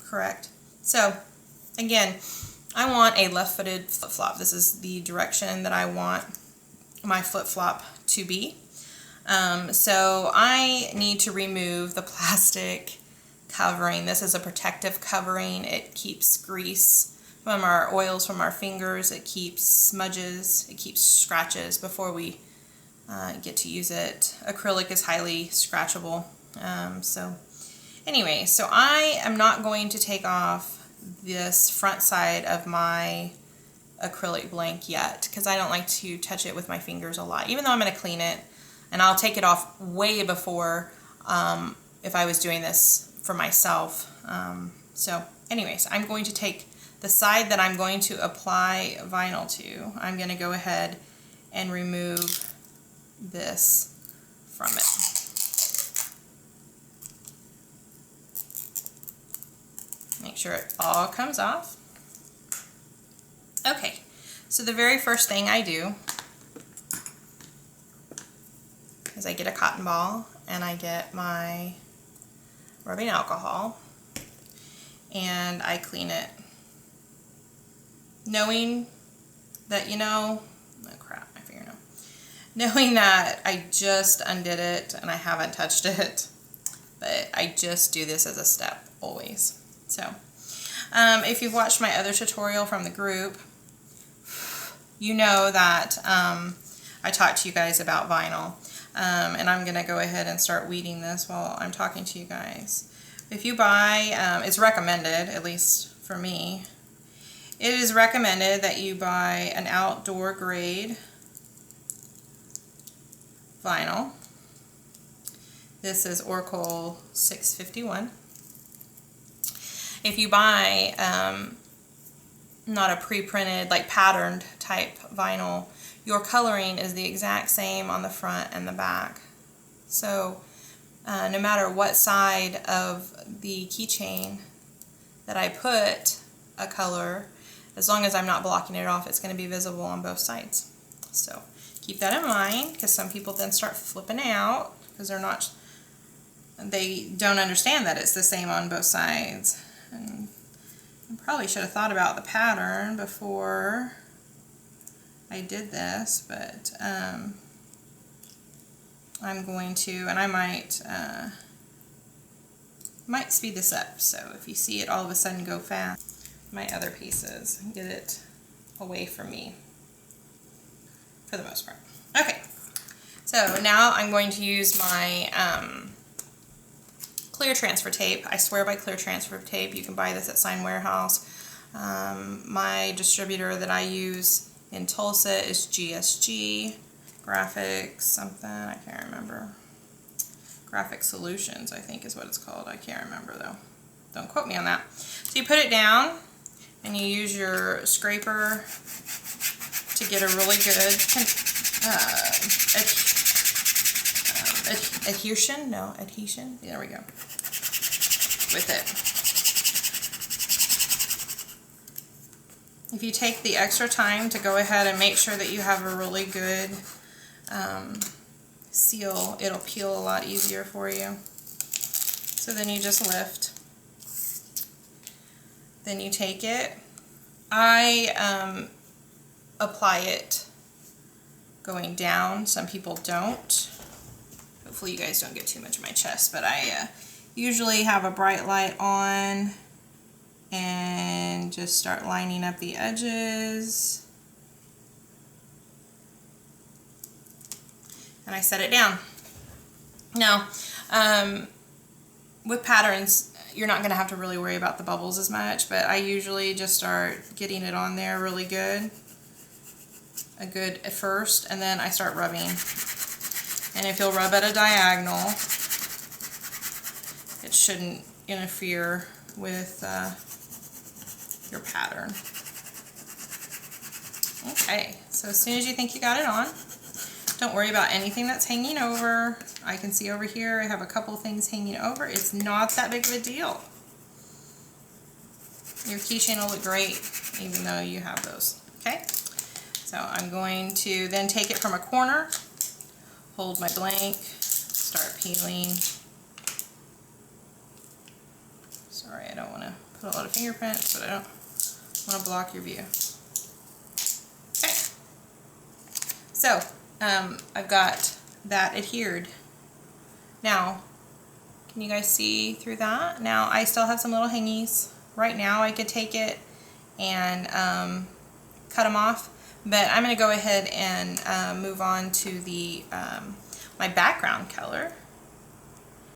correct. So again, I want a left-footed flip-flop. This is the direction that I want my flip-flop to be. So I need to remove the plastic covering. This is a protective covering. It keeps grease from our oils from our fingers. It keeps smudges. It keeps scratches before we get to use it. Acrylic is highly scratchable. So anyway, so I am not going to take off this front side of my acrylic blank yet because I don't like to touch it with my fingers a lot, even though I'm going to clean it, and I'll take it off way before if I was doing this for myself. So anyways, I'm going to take the side that I'm going to apply vinyl to. I'm going to go ahead and remove this from it. Make sure it all comes off. Okay, so the very first thing I do is I get a cotton ball and I get my rubbing alcohol and I clean it, knowing that, you know, oh crap, my fingernail, knowing that I just undid it and I haven't touched it, but I just do this as a step always. So if you've watched my other tutorial from the group, you know that I talked to you guys about vinyl, and I'm going to go ahead and start weeding this while I'm talking to you guys. If you buy, it's recommended, at least for me, it is recommended that you buy an outdoor grade vinyl. This is Oracle 651. If you buy not a pre-printed, like patterned type vinyl, your coloring is the exact same on the front and the back. So no matter what side of the keychain that I put a color, as long as I'm not blocking it off, it's going to be visible on both sides. So keep that in mind, because some people then start flipping out because they don't understand that it's the same on both sides. And I probably should have thought about the pattern before I did this, but I'm going to, and I might speed this up, so if you see it all of a sudden go fast, my other pieces, get it away from me for the most part. Okay, so now I'm going to use my clear transfer tape. I swear by clear transfer tape. You can buy this at Sign Warehouse. My distributor that I use in Tulsa is GSG, Graphics something, I can't remember. Graphic Solutions, I think is what it's called. I can't remember though. Don't quote me on that. So you put it down and you use your scraper to get a really good adhesion, there we go, with it. If you take the extra time to go ahead and make sure that you have a really good seal, it'll peel a lot easier for you. So then you just lift. Then you take it. I apply it going down. Some people don't. Hopefully you guys don't get too much of my chest, but I usually have a bright light on and just start lining up the edges. And I set it down. Now, with patterns, you're not going to have to really worry about the bubbles as much, but I usually just start getting it on there really good. A good at first, and then I start rubbing. And if you'll rub at a diagonal, it shouldn't interfere with your pattern. Okay, so as soon as you think you got it on, don't worry about anything that's hanging over. I can see over here I have a couple things hanging over. It's not that big of a deal. Your keychain will look great even though you have those. Okay, so I'm going to then take it from a corner, hold my blank, start peeling. Sorry, I don't want to put a lot of fingerprints, but I don't want to block your view. Okay. So, I've got that adhered. Now, can you guys see through that? Now, I still have some little hangies. Right now, I could take it and cut them off, but I'm going to go ahead and move on to the my background color.